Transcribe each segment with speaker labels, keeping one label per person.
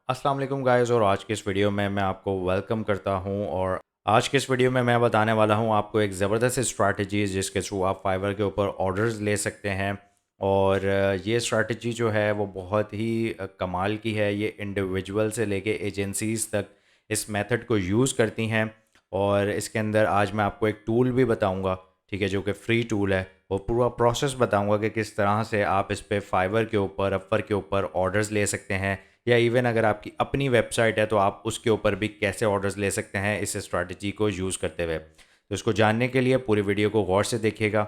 Speaker 1: अस्सलाम वालेकुम गाइस। और आज के इस वीडियो में मैं आपको वेलकम करता हूं। और आज के इस वीडियो में मैं बताने वाला हूं आपको एक ज़बरदस्त स्ट्रैटेजी जिसके थ्रू आप फाइवर के ऊपर ऑर्डर्स ले सकते हैं। और ये स्ट्रैटेजी जो है वो बहुत ही कमाल की है। ये इंडिविजुअल से लेके एजेंसीज़ तक इस मेथड को यूज़ करती हैं। और इसके अंदर आज मैं आपको एक टूल भी बताऊंगा, ठीक है, जो कि फ्री टूल है। वो पूरा प्रोसेस बताऊंगा कि किस तरह से आप इस पे फाइवर के ऊपर, अपवर के ऊपर ऑर्डर्स ले सकते हैं, या इवन अगर आपकी अपनी वेबसाइट है तो आप उसके ऊपर भी कैसे ऑर्डर्स ले सकते हैं इस स्ट्रैटेजी को यूज़ करते हुए। तो इसको जानने के लिए पूरी वीडियो को गौर से देखिएगा।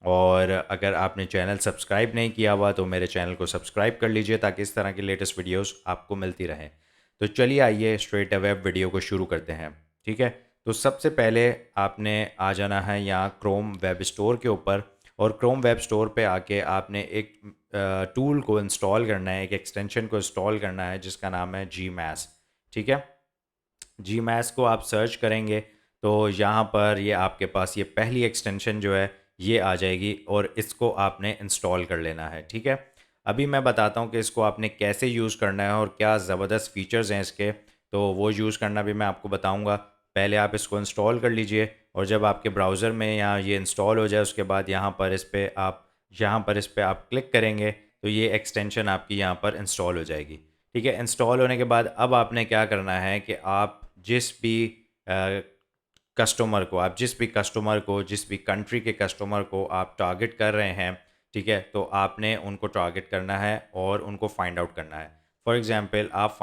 Speaker 1: और अगर आपने चैनल सब्सक्राइब नहीं किया हुआ तो मेरे चैनल को सब्सक्राइब कर लीजिए ताकि इस तरह की लेटेस्ट वीडियोस आपको मिलती रहें। तो चलिए आइए स्ट्रेट अवे वीडियो को शुरू करते हैं। ठीक है, तो सबसे पहले आपने आ जाना है यहाँ क्रोम वेब स्टोर के ऊपर। और क्रोम वेब स्टोर पे आके आपने एक टूल को इंस्टॉल करना है, एक एक्सटेंशन को इंस्टॉल करना है जिसका नाम है जी मैस। ठीक है, जी मैस को आप सर्च करेंगे तो यहाँ पर ये आपके पास ये पहली एक्सटेंशन जो है ये आ जाएगी और इसको आपने इंस्टॉल कर लेना है। ठीक है, अभी मैं बताता हूँ कि इसको आपने कैसे यूज़ करना है और क्या ज़बरदस्त फीचर्स हैं इसके, तो वो यूज़ करना भी मैं आपको बताऊँगा। पहले आप इसको इंस्टॉल कर लीजिए और जब आपके ब्राउज़र में यहाँ ये इंस्टॉल हो जाए उसके बाद यहाँ पर इस पे आप क्लिक करेंगे तो ये एक्सटेंशन आपकी यहाँ पर इंस्टॉल हो जाएगी। ठीक है, इंस्टॉल होने के बाद अब आपने क्या करना है कि आप जिस भी कस्टमर को, जिस भी कंट्री के कस्टमर को आप टारगेट कर रहे हैं, ठीक है, तो आपने उनको टारगेट करना है और उनको फाइंड आउट करना है। फॉर एग्जांपल आप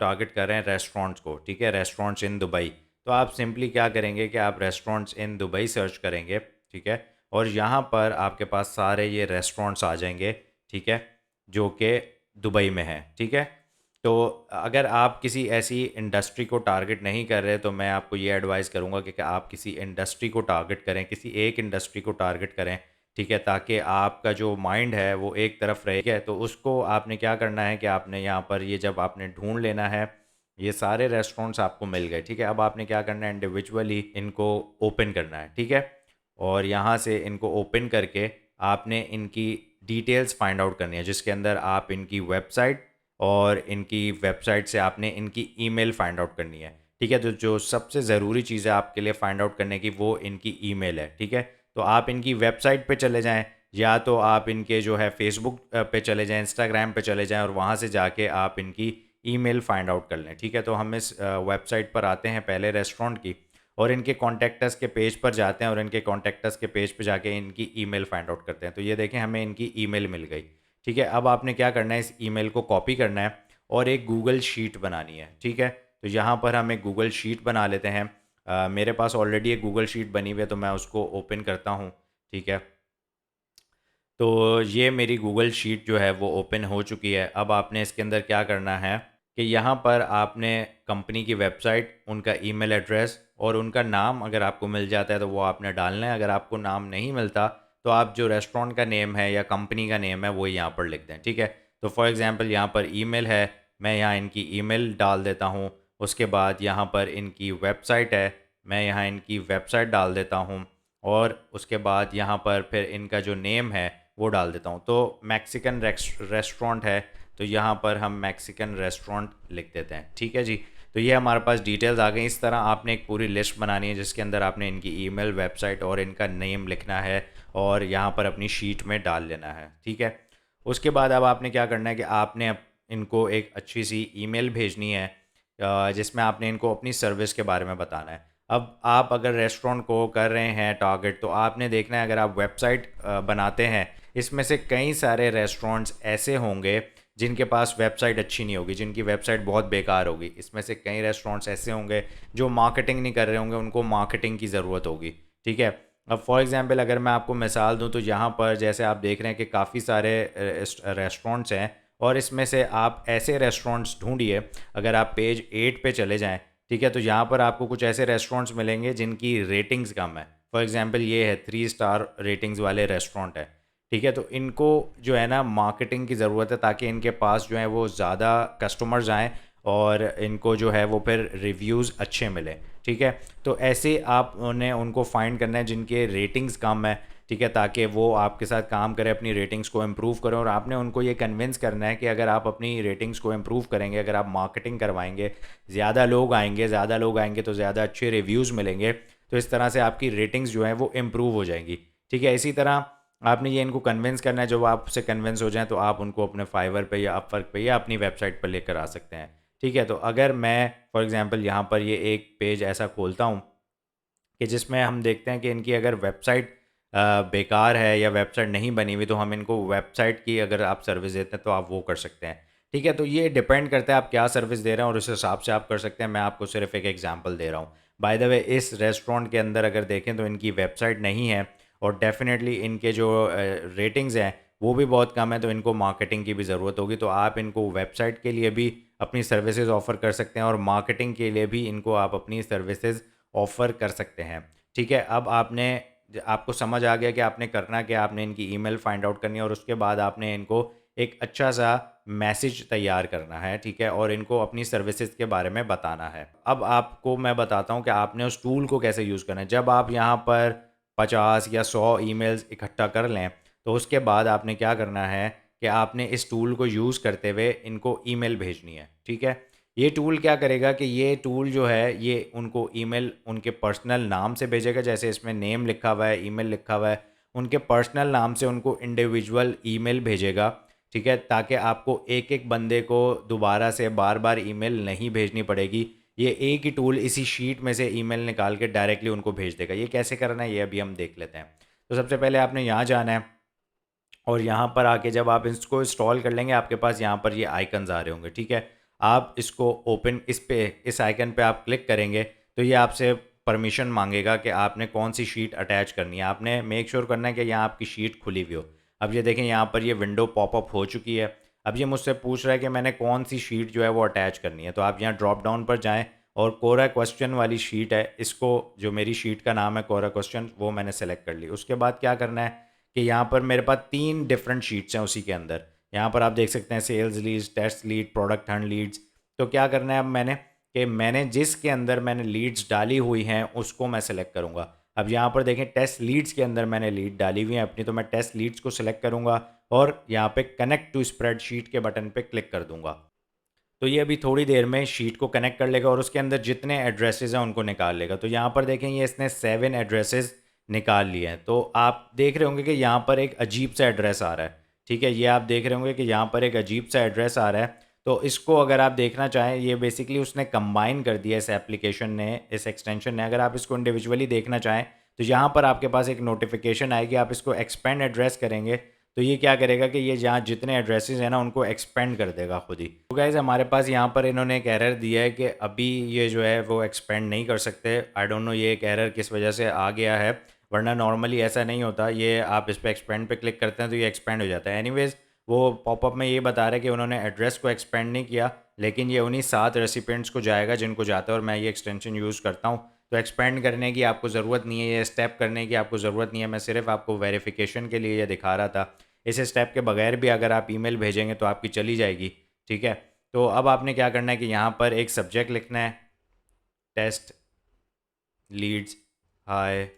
Speaker 1: टारगेट कर रहे हैं रेस्टोरेंट्स को, ठीक है, रेस्टोरेंट्स इन दुबई। तो आप सिंपली क्या करेंगे कि आप रेस्टोरेंट्स इन दुबई सर्च करेंगे, ठीक है, और यहाँ पर आपके पास सारे ये रेस्टोरेंट्स आ जाएंगे, ठीक है, जो कि दुबई में है। ठीक है, तो अगर आप किसी ऐसी इंडस्ट्री को टारगेट नहीं कर रहे तो मैं आपको ये एडवाइस करूँगा कि आप किसी इंडस्ट्री को टारगेट करें, किसी एक इंडस्ट्री को टारगेट करें। ठीक है, ताकि आपका जो माइंड है वो एक तरफ रहे। ठीक है, तो उसको आपने क्या करना है कि आपने यहाँ पर ये जब आपने ढूंढ लेना है, ये सारे रेस्टोरेंट्स आपको मिल गए। ठीक है, अब आपने क्या करना है, इंडिविजुअली इनको ओपन करना है। ठीक है, और यहाँ से इनको ओपन करके आपने इनकी डिटेल्स फाइंड आउट करनी है, जिसके अंदर आप इनकी वेबसाइट और इनकी वेबसाइट से आपने इनकी ईमेल फाइंड आउट करनी है। ठीक है, तो जो सबसे ज़रूरी चीज़ है आपके लिए फाइंड आउट करने की वो इनकी ईमेल है। ठीक है, तो आप इनकी वेबसाइट पे चले जाएं, या तो आप इनके जो है फेसबुक पे चले जाएं, इंस्टाग्राम पे चले जाएं और वहाँ से जाके आप इनकी ईमेल फाइंड आउट कर लें। ठीक है, तो हम इस वेबसाइट पर आते हैं पहले रेस्टोरेंट की, और इनके कॉन्टैक्टस के पेज पर जाते हैं और इनके कॉन्टैक्टस के पेज पे जाके इनकी ईमेल फाइंड आउट करते हैं। तो ये देखें, हमें इनकी ईमेल मिल गई। ठीक है, अब आपने क्या करना है, इस ईमेल को कॉपी करना है और एक गूगल शीट बनानी है। ठीक है, तो यहाँ पर हम एक गूगल शीट बना लेते हैं। मेरे पास ऑलरेडी एक गूगल शीट बनी हुई है तो मैं उसको ओपन करता हूँ। ठीक है, तो ये मेरी गूगल शीट जो है वो ओपन हो चुकी है। अब आपने इसके अंदर क्या करना है कि यहाँ पर आपने कंपनी की वेबसाइट, उनका ईमेल एड्रेस और उनका नाम अगर आपको मिल जाता है तो वो आपने डालना है। अगर आपको नाम नहीं मिलता तो आप जो रेस्टोरेंट का नेम है या कंपनी का नेम है वो यहाँ पर लिख दें। ठीक है, तो फॉर एग्ज़ाम्पल यहाँ पर ईमेल है, मैं यहाँ इनकी ईमेल डाल देता हूँ। उसके बाद यहाँ पर इनकी वेबसाइट है, मैं यहाँ इनकी वेबसाइट डाल देता हूँ। और उसके बाद यहाँ पर फिर इनका जो नेम है वो डाल देता हूँ। तो मैक्सिकन रेस्टोरेंट है तो यहाँ पर हम मैक्सिकन रेस्टोरेंट लिख देते हैं। ठीक है जी, तो ये हमारे पास डिटेल्स आ गई। इस तरह आपने एक पूरी लिस्ट बनानी है जिसके अंदर आपने इनकी ईमेल, वेबसाइट और इनका नेम लिखना है और यहाँ पर अपनी शीट में डाल लेना है। ठीक है, उसके बाद अब आपने क्या करना है कि आपने इनको एक अच्छी सी ईमेल भेजनी है जिसमें आपने इनको अपनी सर्विस के बारे में बताना है। अब आप अगर रेस्टोरेंट को कर रहे हैं टारगेट तो आपने देखना है, अगर आप वेबसाइट बनाते हैं, इसमें से कई सारे रेस्टोरेंट्स ऐसे होंगे जिनके पास वेबसाइट अच्छी नहीं होगी, जिनकी वेबसाइट बहुत बेकार होगी। इसमें से कई रेस्टोरेंट्स ऐसे होंगे जो मार्केटिंग नहीं कर रहे होंगे, उनको मार्केटिंग की ज़रूरत होगी। ठीक है, अब फॉर एग्जांपल अगर मैं आपको मिसाल दूं तो यहाँ पर जैसे आप देख रहे हैं कि काफ़ी सारे रेस्टोरेंट्स हैं और इसमें से आप ऐसे रेस्टोरेंट्स ढूंढिए। अगर आप पेज 8 पे चले जाएं, ठीक है, तो यहाँ पर आपको कुछ ऐसे रेस्टोरेंट्स मिलेंगे जिनकी रेटिंग्स कम है। फॉर एग्जांपल ये है 3 स्टार रेटिंग्स वाले रेस्टोरेंट है। ठीक है, तो इनको जो है ना मार्केटिंग की ज़रूरत है ताकि इनके पास जो है वो ज़्यादा कस्टमर्स आएँ और इनको जो है वो फिर रिव्यूज़ अच्छे मिले। ठीक है, तो ऐसे आप उन्हें उनको फाइंड करना है जिनके रेटिंग्स कम है। ठीक है, ताकि वो आपके साथ काम करें, अपनी रेटिंग्स को इम्प्रूव करें। और आपने उनको ये कन्विंस करना है कि अगर आप अपनी रेटिंग्स को इम्प्रूव करेंगे, अगर आप मार्केटिंग करवाएंगे, ज़्यादा लोग आएंगे तो ज़्यादा अच्छे रिव्यूज़ मिलेंगे, तो इस तरह से आपकी रेटिंग्स जो हैं वो इम्प्रूव हो जाएंगी। ठीक है, इसी तरह आपने ये इनको कन्विंस करना है। जब आपसे कन्विंस हो जाएं तो आप उनको अपने फाइवर पे या अपवर्क पे या अपनी वेबसाइट पर लेकर आ सकते हैं। ठीक है, तो अगर मैं फॉर एग्जांपल यहाँ पर ये एक पेज ऐसा खोलता हूँ कि जिसमें हम देखते हैं कि इनकी अगर वेबसाइट बेकार है या वेबसाइट नहीं बनी हुई, तो हम इनको वेबसाइट की अगर आप सर्विस देते हैं तो आप वो कर सकते हैं। ठीक है, तो ये डिपेंड करता है आप क्या सर्विस दे रहे हैं और उस हिसाब से आप कर सकते हैं। मैं आपको सिर्फ एक एग्जांपल दे रहा हूँ। बाय द वे, इस रेस्टोरेंट के अंदर अगर देखें तो इनकी वेबसाइट नहीं है और डेफिनेटली इनके जो रेटिंग्स हैं वो भी बहुत कम है, तो इनको मार्केटिंग की भी ज़रूरत होगी। तो आप इनको वेबसाइट के लिए भी अपनी सर्विसेज ऑफ़र कर सकते हैं और मार्केटिंग के लिए भी इनको आप अपनी सर्विसेज ऑफ़र कर सकते हैं। ठीक है, अब आपको समझ आ गया कि आपने करना क्या। आपने इनकी ईमेल फाइंड आउट करनी है और उसके बाद आपने इनको एक अच्छा सा मैसेज तैयार करना है। ठीक है, और इनको अपनी सर्विसेज के बारे में बताना है। अब आपको मैं बताता हूँ कि आपने उस टूल को कैसे यूज़ करना है। जब आप यहाँ पर 50 या 100 ईमेल्स इकट्ठा कर लें, तो उसके बाद आपने क्या करना है कि आपने इस टूल को यूज़ करते हुए इनको ईमेल भेजनी है। ठीक है, ये टूल क्या करेगा कि ये टूल जो है ये उनको ईमेल उनके पर्सनल नाम से भेजेगा, जैसे इसमें नेम लिखा हुआ है, ईमेल लिखा हुआ है, उनके पर्सनल नाम से उनको इंडिविजुअल ईमेल भेजेगा। ठीक है, ताकि आपको एक एक बंदे को दोबारा से बार बार ईमेल नहीं भेजनी पड़ेगी। ये एक ही टूल इसी शीट में से ईमेल निकाल के डायरेक्टली उनको भेज देगा। ये कैसे करना है ये अभी हम देख लेते हैं। तो सबसे पहले आपने यहाँ जाना है और यहाँ पर आके जब आप इसको इंस्टॉल कर लेंगे, आपके पास यहाँ पर ये आइकन्स आ रहे होंगे। ठीक है, आप इसको ओपन इस आइकन पे आप क्लिक करेंगे तो ये आपसे परमिशन मांगेगा कि आपने कौन सी शीट अटैच करनी है। आपने मेक श्योर करना है कि यहाँ आपकी शीट खुली हुई हो। अब ये देखें, यहाँ पर ये विंडो पॉपअप हो चुकी है। अब ये मुझसे पूछ रहा है कि मैंने कौन सी शीट जो है वो अटैच करनी है। तो आप यहाँ ड्रॉप डाउन पर जाएँ और कोरा क्वेश्चन वाली शीट है, इसको, जो मेरी शीट का नाम है कोरा क्वेश्चन, वो मैंने सेलेक्ट कर ली। उसके बाद क्या करना है कि यहाँ पर मेरे पास 3 डिफरेंट शीट्स हैं उसी के अंदर। यहाँ पर आप देख सकते हैं sales leads, test lead, product hunt leads. तो क्या करना है अब मैंने जिसके अंदर मैंने लीड्स डाली हुई हैं उसको मैं सेलेक्ट करूँगा। अब यहाँ पर देखें, टेस्ट लीड्स के अंदर मैंने लीड डाली हुई है अपनी, तो मैं टेस्ट लीड्स को सिलेक्ट करूँगा और यहाँ पे कनेक्ट टू स्प्रेडशीट के बटन पे क्लिक कर दूँगा। तो ये अभी थोड़ी देर में शीट को कनेक्ट कर लेगा और उसके अंदर जितने एड्रेसेस हैं उनको निकाल लेगा। तो यहाँ पर देखें, ये इसने 7 एड्रेसेस निकाल लिए हैं। तो आप देख रहे होंगे कि यहाँ पर एक अजीब सा एड्रेस आ रहा है। ठीक है, ये आप देख रहे होंगे कि यहाँ पर एक अजीब सा एड्रेस आ रहा है। तो इसको अगर आप देखना चाहें, ये बेसिकली उसने कंबाइन कर दिया इस एप्लीकेशन ने, इस एक्सटेंशन ने। अगर आप इसको इंडिविजुअली देखना चाहें तो यहाँ पर आपके पास एक नोटिफिकेशन आएगी। आप इसको एक्सपेंड एड्रेस करेंगे तो ये क्या करेगा कि ये जहाँ जितने एड्रेसेस हैं ना उनको एक्सपेंड कर देगा खुद ही। तो गाइज़, हमारे पास यहाँ पर इन्होंने एक एरर दिया है कि अभी ये जो है वो एक्सपेंड नहीं कर सकते। आई डोंट नो ये एक एरर किस वजह से आ गया है, वरना नॉर्मली ऐसा नहीं होता। ये आप इस पर एक्सपेंड पे क्लिक करते हैं तो ये एक्सपेंड हो जाता है। एनीवेज, वो पॉपअप में ये बता रहा है कि उन्होंने एड्रेस को एक्सपेंड नहीं किया, लेकिन ये उन्हीं 7 रेसिपेंट्स को जाएगा जिनको जाता है। और मैं ये एक्सटेंशन यूज़ करता हूँ, तो एक्सपेंड करने की आपको ज़रूरत नहीं है, ये स्टेप करने की आपको ज़रूरत नहीं है। मैं सिर्फ आपको वेरिफिकेशन के लिए ये दिखा रहा था। इस स्टेप के बगैर भी अगर आप ईमेल भेजेंगे तो आपकी चली जाएगी। ठीक है, तो अब आपने क्या करना है कि यहाँ पर एक सब्जेक्ट लिखना है, test leads, hi,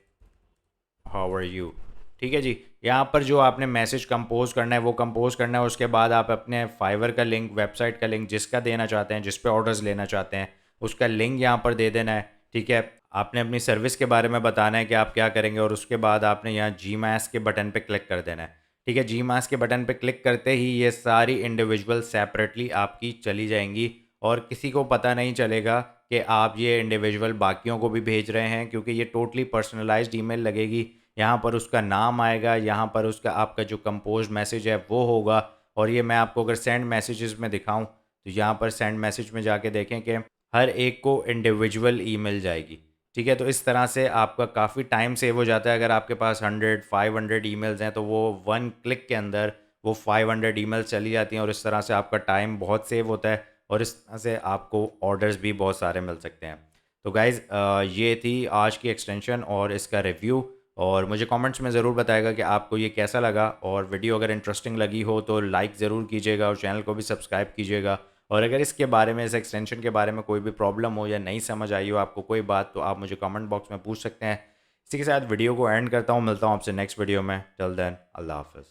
Speaker 1: how are you. ठीक है जी, यहाँ पर जो आपने मैसेज कंपोज करना है वो कंपोज करना है। उसके बाद आप अपने फाइवर का लिंक, वेबसाइट का लिंक जिसका देना चाहते हैं, जिस पे ऑर्डर्स लेना चाहते हैं, उसका लिंक यहाँ पर दे देना है। ठीक है, आपने अपनी सर्विस के बारे में बताना है कि आप क्या करेंगे और उसके बाद आपने यहाँ जी मैस के बटन पे क्लिक कर देना है। ठीक है, जी मैस के बटन पे क्लिक करते ही ये सारी इंडिविजुअल सेपरेटली आपकी चली जाएंगी और किसी को पता नहीं चलेगा कि आप ये इंडिविजुअल बाकियों को भी भेज रहे हैं, क्योंकि ये टोटली पर्सनलाइज्ड ईमेल लगेगी। यहाँ पर उसका नाम आएगा, यहाँ पर उसका आपका जो कंपोज मैसेज है वो होगा। और ये मैं आपको अगर सेंड मैसेजेस में दिखाऊं तो यहाँ पर सेंड मैसेज में जाके देखें कि हर एक को इंडिविजुअल ईमेल जाएगी। ठीक है, तो इस तरह से आपका काफ़ी टाइम सेव हो जाता है। अगर आपके पास 100-500 ईमेल्स हैं तो वो 1 क्लिक के अंदर वो 500 ईमेल्स चली जाती हैं और इस तरह से आपका टाइम बहुत सेव होता है और इस तरह से आपको ऑर्डर्स भी बहुत सारे मिल सकते हैं। तो गाइज़, ये थी आज की एक्सटेंशन और इसका रिव्यू। और मुझे कमेंट्स में ज़रूर बताएगा कि आपको ये कैसा लगा। और वीडियो अगर इंटरेस्टिंग लगी हो तो लाइक ज़रूर कीजिएगा और चैनल को भी सब्सक्राइब कीजिएगा। और अगर इसके बारे में, इस एक्सटेंशन के बारे में कोई भी प्रॉब्लम हो या नहीं समझ आई हो आपको कोई बात, तो आप मुझे कमेंट बॉक्स में पूछ सकते हैं। इसी के साथ वीडियो को एंड करता हूँ, मिलता हूँ आपसे नेक्स्ट वीडियो में। टिल देन अल्लाह हाफ़िज़।